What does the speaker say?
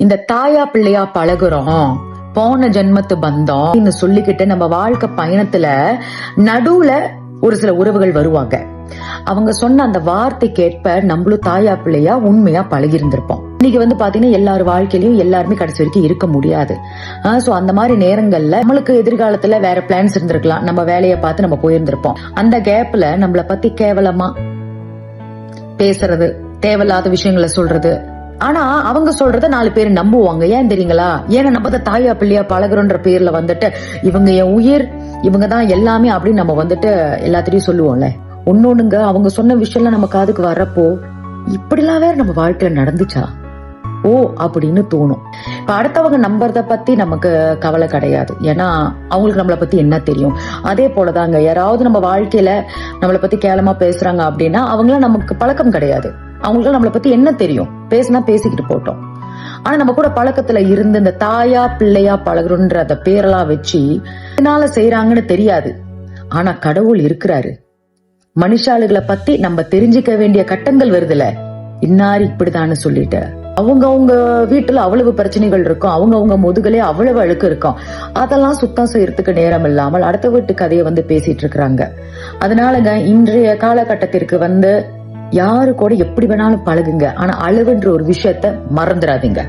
இந்த தாயா பிள்ளையா பழகுறோம், போன ஜென்மத்து பந்தம் சொல்லிக்கிட்டு நம்ம வாழ்க்கை பயணத்துல நடுவுல ஒரு சில உறவுகள் வருவாங்க. அவங்க சொன்ன அந்த வார்த்தைக்கு ஏற்ப நம்மளும் தாயா பிள்ளையா உண்மையா பழகி இருந்திருப்போம். இன்னைக்கு பாத்தீங்கன்னா எல்லாரும் வாழ்க்கையிலயும் எல்லாருமே கடைசி வரைக்கும் இருக்க முடியாது. சோ அந்த மாதிரி நேரங்கள்ல நம்மளுக்கு எதிர்காலத்துல வேற பிளான்ஸ் இருந்திருக்கலாம். நம்ம வேலையை பார்த்து நம்ம போயிருந்திருப்போம். அந்த கேப்ல நம்மளை பத்தி கேவலமா பேசுறது, தேவையில்லாத விஷயங்களை சொல்றது. ஆனா அவங்க சொல்றத 4 பேர் நம்புவாங்க. ஏன் தெரியுங்களா? ஏன்னா நம்ம தாயா பிள்ளையா பழகுறோன்ற பேர்ல இவங்க என் உயிர், இவங்கதான் எல்லாமே அப்படின்னு நம்ம எல்லாத்திட்டையும் சொல்லுவோம்ல. ஒன்னொண்ணுங்க அவங்க சொன்ன விஷயம்லாம் நம்ம காதுக்கு வர்றப்போ இப்படிலாம் வேற நம்ம வாழ்க்கையில நடந்துச்சா ஓ அப்படின்னு தோணும். இப்ப அடுத்தவங்க நம்புறத பத்தி நமக்கு கவலை கிடையாது. ஏன்னா அவங்களுக்கு நம்மளை பத்தி என்ன தெரியும். அதே போலதாங்க யாராவது நம்ம வாழ்க்கையில நம்மளை பத்தி கேவலமா பேசுறாங்க அப்படின்னா அவங்களாம் நமக்கு பழக்கம் கிடையாது. அவங்களுக்கு நம்மளை பத்தி என்ன தெரியும், பேசினா பேசிக்கிட்டு போட்டோம். ஆனா நம்ம கூட பழக்கத்துல இருந்து இந்த தாயா பிள்ளையா பழகுறோன்ற அந்த பேரெல்லாம் வச்சு என்னால செய்யறாங்கன்னு தெரியாது. ஆனா கடவுள் இருக்கிறாரு. மனுஷாளுகளை பத்தி நம்ம தெரிஞ்சுக்க வேண்டிய கட்டங்கள் வருதுல, இன்னாரு இப்படிதான்னு சொல்லிட்டு அவங்க வீட்டுல அவ்வளவு பிரச்சனைகள் இருக்கும். அவங்க முதுகலே அவ்வளவு அழுக்கு இருக்கும். அதெல்லாம் சுத்தம் செய்யறதுக்கு நேரம் இல்லாமல் அடுத்த வீட்டு கதையை பேசிட்டு இருக்கிறாங்க. அதனாலங்க இன்றைய காலகட்டத்திற்கு யாரு கூட எப்படி வேணாலும் பழகுங்க. ஆனா அளவுன்ற ஒரு விஷயத்த மறந்துடாதீங்க.